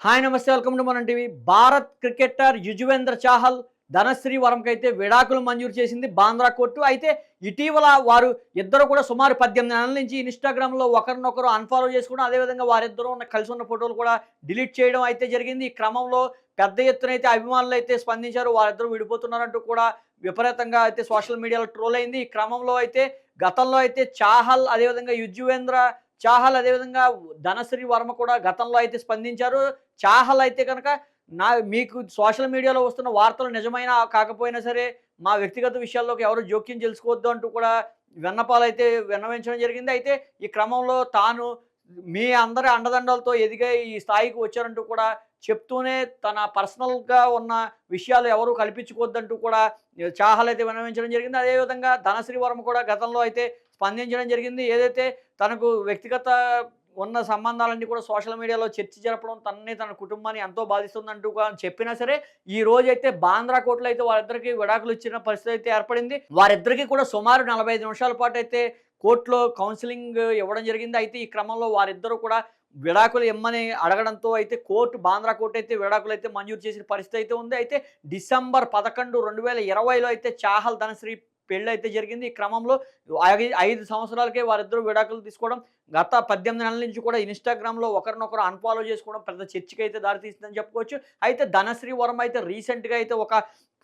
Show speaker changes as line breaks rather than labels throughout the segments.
Hi నమస్తే welcome to మనం TV. Bharat cricketer Yuzvendra Chahal Dhanashree వరంకైతే విడాకులు మంజూరు చేసింది బాంద్రా కోర్టు. అయితే ఇటీవల వారు ఇద్దరు కూడా సుమారు 18 నెలల నుంచి ఇన్‌స్టాగ్రామ్‌లో ఒకరినొకరు అన్‌ఫాలో చేసుకోవడం, అదేవిధంగా వారిద్దరూ కలిసి ఉన్న ఫోటోలు కూడా డిలీట్ చేయడం అయితే జరిగింది. ఈ క్రమంలో పెద్ద ఎత్తున అయితే అభిమానులైతే స్పందించారు. వారిద్దరూ విడిపోతున్నారంటూ కూడా విపరీతంగా అయితే సోషల్ మీడియాలో ట్రోల్ అయింది. ఈ క్రమంలో అయితే గతంలో అయితే చాహల్ అదేవిధంగా యుజ్వేంద్ర చాహల్ అదేవిధంగా ధనశ్రీ వర్మ కూడా గతంలో అయితే స్పందించారు. చాహల్ అయితే కనుక మీకు సోషల్ మీడియాలో వస్తున్న వార్తలు నిజమైనా కాకపోయినా సరే, మా వ్యక్తిగత విషయాల్లోకి ఎవరు జోక్యం చేసుకోవద్దు అంటూ కూడా విన్నపాలైతే విన్నవించడం జరిగింది. అయితే ఈ క్రమంలో తాను మీ అందరి అండదండలతో ఎదిగే ఈ స్థాయికి వచ్చారంటూ కూడా చెప్తూనే తన పర్సనల్‌గా ఉన్న విషయాలు ఎవరు కల్పించుకోవద్దంటూ కూడా చాహల్ అయితే విన్నవించడం జరిగింది. అదేవిధంగా ధనశ్రీ వర్మ కూడా గతంలో అయితే స్పందించడం జరిగింది. ఏదైతే తనకు వ్యక్తిగత ఉన్న సంబంధాలన్నీ కూడా సోషల్ మీడియాలో చర్చ జరపడం తనని, తన కుటుంబాన్ని ఎంతో బాధిస్తుందంటూ చెప్పినా సరే, ఈ రోజైతే బాంద్రా కోర్టులో అయితే వారిద్దరికీ విడాకులు ఇచ్చిన పరిస్థితి అయితే ఏర్పడింది. వారిద్దరికీ కూడా సుమారు 45 నిమిషాల పాటు అయితే కోర్టులో కౌన్సెలింగ్ ఇవ్వడం జరిగింది. అయితే ఈ క్రమంలో వారిద్దరూ కూడా విడాకులు ఇమ్మని అడగడంతో అయితే బాంద్రా కోర్టు అయితే విడాకులు అయితే మంజూరు చేసిన పరిస్థితి అయితే ఉంది. అయితే డిసెంబర్ 11, 2020లో అయితే చాహల్ ధనశ్రీ పెళ్ళైతే జరిగింది. ఈ క్రమంలో 5 సంవత్సరాలకే వారిద్దరూ విడాకులు తీసుకోవడం, గత 18 నెలల నుంచి కూడా ఇన్‌స్టాగ్రామ్‌లో ఒకరినొకరు అన్‌ఫాలో చేసుకోవడం పెద్ద చర్చకైతే దారితీసిందని చెప్పుకోవచ్చు. అయితే ధనశ్రీ వర్మ అయితే రీసెంట్‌గా అయితే ఒక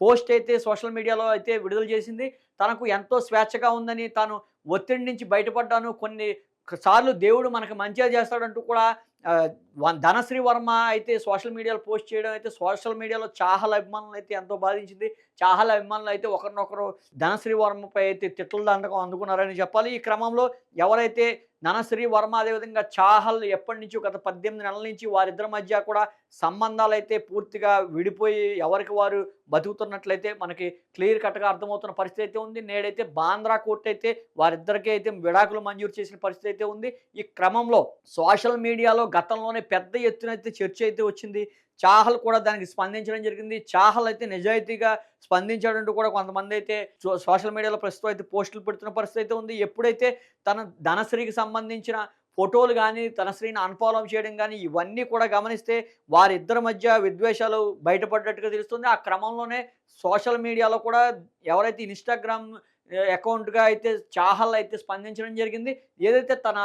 పోస్ట్ అయితే సోషల్ మీడియాలో అయితే విడుదల చేసింది. తనకు ఎంతో స్వేచ్ఛగా ఉందని, తాను ఒత్తిడి నుంచి బయటపడ్డాను. కొన్ని సార్లు దేవుడు మనకు మంచిగా చేస్తాడంటూ కూడా ధనశ్రీ వర్మ అయితే సోషల్ మీడియాలో పోస్ట్ చేయడం అయితే సోషల్ మీడియాలో చాహల్ అభిమానులనైతే ఎంతో బాధించింది. చాహల్ అభిమానులు అయితే ఒకరినొకరు ధనశ్రీ వర్మపై అయితే తిట్ల దండకం అందుకున్నారని చెప్పాలి. ఈ క్రమంలో ఎవరైతే ధనశ్రీ వర్మ అదేవిధంగా చాహల్ ఎప్పటినుంచో గత 18 నెలల నుంచి వారిద్దరి మధ్య కూడా సంబంధాలైతే పూర్తిగా విడిపోయి ఎవరికి వారు బతుకుతున్నట్లయితే మనకి క్లియర్ కట్‌గా అర్థమవుతున్న పరిస్థితి అయితే ఉంది. నేడైతే బాంద్రా కోర్ట్ అయితే వారిద్దరికీ అయితే విడాకులు మంజూరు చేసిన పరిస్థితి అయితే ఉంది. ఈ క్రమంలో సోషల్ మీడియాలో గతంలోనే పెద్ద ఎత్తున అయితే చర్చ అయితే వచ్చింది. చాహల్ కూడా దానికి స్పందించడం జరిగింది. చాహల్ అయితే నిజాయితీగా స్పందించాడంటూ కూడా కొంతమంది అయితే సోషల్ మీడియాలో ప్రస్తుతం అయితే పోస్టులు పెడుతున్న పరిస్థితి అయితే ఉంది. ఎప్పుడైతే తన ధనశ్రీకి సంబంధించిన ఫోటోలు గానీ, ధనశ్రీని అన్‌ఫాలో చేయడం గానీ, ఇవన్నీ కూడా గమనిస్తే వారిద్దరి మధ్య విద్వేషాలు బయటపడ్డట్టుగా తెలుస్తుంది. ఆ క్రమంలోనే సోషల్ మీడియాలో కూడా ఎవరైతే ఇన్‌స్టాగ్రామ్ అకౌంట్‌గా అయితే చాహల్ అయితే స్పందించడం జరిగింది. ఏదైతే తన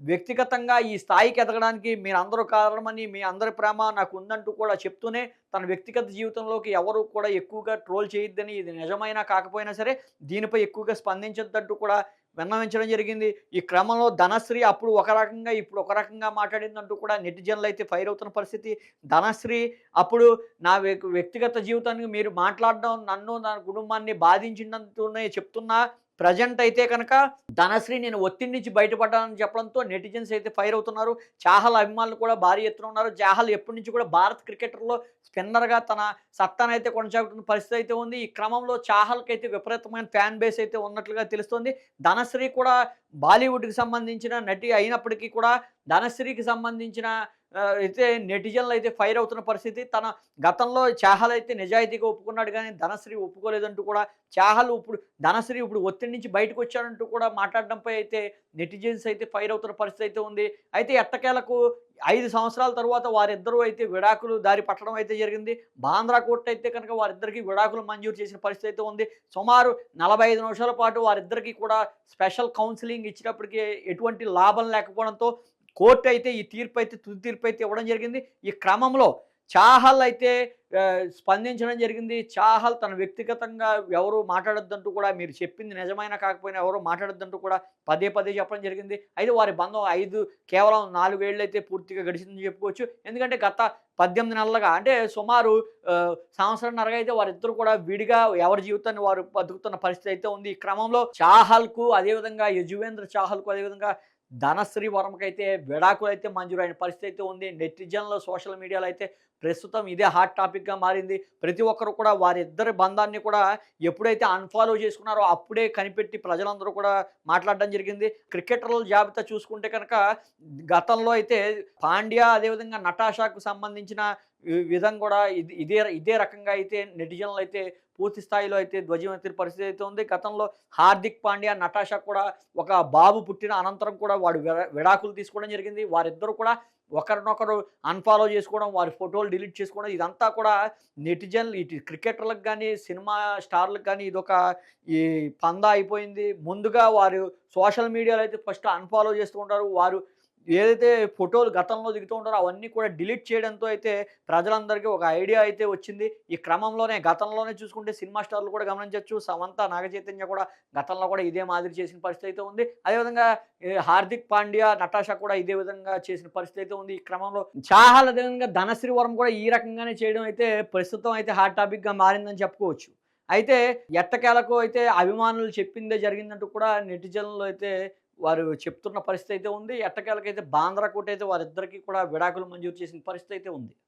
వ్యక్తిగతంగా ఈ స్థాయికి ఎదగడానికి మీరందరూ కారణమని, మీ అందరి ప్రేమ నాకుందంటూ కూడా చెప్తూనే, తన వ్యక్తిగత జీవితంలోకి ఎవరు కూడా ఎక్కువగా ట్రోల్ చేయొద్దని, ఇది నిజమైనా కాకపోయినా సరే, దీనిపై ఎక్కువగా స్పందించొద్దంటూ కూడా విన్నవించడం జరిగింది. ఈ క్రమంలో ధనశ్రీ అప్పుడు ఒక రకంగా, ఇప్పుడు ఒక రకంగా మాట్లాడిందంటూ కూడా నెటిజన్‌లయితే ఫైర్ అవుతున్న పరిస్థితి. ధనశ్రీ అప్పుడు నా వ్యక్తిగత జీవితానికి మీరు మాట్లాడడం నన్ను, నా కుటుంబాన్ని బాధించిందంటూనే చెప్తున్నా, ప్రెజెంట్ అయితే కనుక ధనశ్రీ నేను ఒత్తిడి నుంచి బయటపడ్డానని చెప్పడంతో నెటిజన్స్ అయితే ఫైర్ అవుతున్నారు. చాహల్ అభిమానులు కూడా భారీ ఎత్తున ఉన్నారు. చాహల్ ఎప్పటి నుంచి కూడా భారత్ క్రికెటర్‌లో స్పిన్నర్‌గా తన సత్తానైతే కొనసాగుతున్న పరిస్థితి అయితే ఉంది. ఈ క్రమంలో చాహల్‌కైతే విపరీతమైన ఫ్యాన్ బేస్ అయితే ఉన్నట్లుగా తెలుస్తుంది. ధనశ్రీ కూడా బాలీవుడ్‌కి సంబంధించిన నటి అయినప్పటికీ కూడా ధనశ్రీకి సంబంధించిన అయితే నెటిజన్లు అయితే ఫైర్ అవుతున్న పరిస్థితి. తన గతంలో చాహల్ అయితే నిజాయితీగా ఒప్పుకున్నాడు గానీ ధనశ్రీ ఒప్పుకోలేదంటూ కూడా ధనశ్రీ ఇప్పుడు ఒత్తిడి నుంచి బయటకొచ్చాడంటూ కూడా మాట్లాడడంపై అయితే నెటిజన్స్ అయితే ఫైర్ అవుతున్న పరిస్థితి అయితే ఉంది. అయితే ఎట్టకేలకు 5 సంవత్సరాల తరువాత వారిద్దరూ అయితే విడాకులు దారి పట్టడం అయితే జరిగింది. బాంద్రా కోర్ట్ అయితే కనుక వారిద్దరికీ విడాకులు మంజూరు చేసిన పరిస్థితి అయితే ఉంది. సుమారు 45 నిమిషాల పాటు వారిద్దరికీ కూడా స్పెషల్ కౌన్సెలింగ్ ఇచ్చినప్పటికీ ఎటువంటి లాభం లేకపోవడంతో కోర్ట్ అయితే ఈ తుది తీర్పు అయితే ఇవ్వడం జరిగింది. ఈ క్రమంలో చాహల్ అయితే స్పందించడం జరిగింది. చాహల్ తన వ్యక్తిగతంగా ఎవరు మాట్లాడొద్దంటూ కూడా, మీరు చెప్పింది నిజమైనా కాకపోయినా ఎవరు మాట్లాడొద్దంటూ కూడా పదే పదే చెప్పడం జరిగింది. అయితే వారి బంధం కేవలం 4 ఏళ్లయితే పూర్తిగా గడిచిందని చెప్పుకోవచ్చు. ఎందుకంటే గత 18 నెలలుగా అంటే సుమారు సంవత్సరంన్నరగా అయితే వారిద్దరూ కూడా విడిగా ఎవరి జీవితాన్ని వారు బతుకుతున్న పరిస్థితి అయితే ఉంది. ఈ క్రమంలో చాహల్‌కు అదేవిధంగా యుజ్వేంద్ర చాహల్‌కు అదేవిధంగా ధనశ్రీ వర్మకైతే విడాకులైతే మంజూరైన పరిస్థితి అయితే ఉంది. నెటిజన్‌లో సోషల్ మీడియాలో అయితే ప్రస్తుతం ఇదే హాట్ టాపిక్‌గా మారింది. ప్రతి ఒక్కరు కూడా వారిద్దరి బంధాన్ని కూడా ఎప్పుడైతే అన్‌ఫాలో చేసుకున్నారో అప్పుడే కనిపెట్టి ప్రజలందరూ కూడా మాట్లాడడం జరిగింది. క్రికెటర్ల జాబితా చూసుకుంటే కనుక గతంలో అయితే పాండ్యా అదేవిధంగా నటాషాకు సంబంధించిన విధం కూడా ఇదే రకంగా అయితే నెటిజన్లు అయితే పూర్తి స్థాయిలో అయితే ధ్వజం ఎత్తిన పరిస్థితి అయితే ఉంది. గతంలో హార్దిక్ పాండ్యా, నటాషా కూడా ఒక బాబు పుట్టిన అనంతరం కూడా వాడు విడాకులు తీసుకోవడం జరిగింది. వారిద్దరూ కూడా ఒకరినొకరు అన్‌ఫాలో చేసుకోవడం, వారి ఫోటోలు డిలీట్ చేసుకోవడం ఇదంతా కూడా నెటిజన్లు ఇటు క్రికెటర్‌లకు గాని, సినిమా స్టార్‌లకు గాని ఇదొక ఈ పందా అయిపోయింది. ముందుగా వారు సోషల్ మీడియాలో అయితే ఫస్ట్ అన్‌ఫాలో చేస్తూ ఉంటారు. వారు ఏదైతే ఫోటోలు గతంలో దిగుతూ ఉంటారో అవన్నీ కూడా డిలీట్ చేయడంతో అయితే ప్రజలందరికీ ఒక ఐడియా అయితే వచ్చింది. ఈ క్రమంలోనే గతంలోనే చూసుకుంటే సినిమా స్టార్‌లు కూడా గమనించొచ్చు. సమంత, నాగచైతన్య కూడా గతంలో కూడా ఇదే మాదిరి చేసిన పరిస్థితి అయితే ఉంది. అదేవిధంగా హార్దిక్ పాండ్యా, నటాషా కూడా ఇదే విధంగా చేసిన పరిస్థితి అయితే ఉంది. ఈ క్రమంలో చాహల్ అదేవిధంగా ధనశ్రీ వరం కూడా ఈ రకంగానే చేయడం అయితే ప్రస్తుతం అయితే హాట్ టాపిక్‌గా మారిందని చెప్పుకోవచ్చు. అయితే ఎట్టకేలకు అయితే అభిమానులు చెప్పిందే జరిగిందంటూ కూడా నెటిజన్లు అయితే వారు చెప్తున్న పరిస్థితి అయితే ఉంది. ఎట్టకేలకైతే బాంద్రా కోర్ట్ అయితే వారిద్దరికీ కూడా విడాకులు మంజూరు చేసిన పరిస్థితి అయితే ఉంది.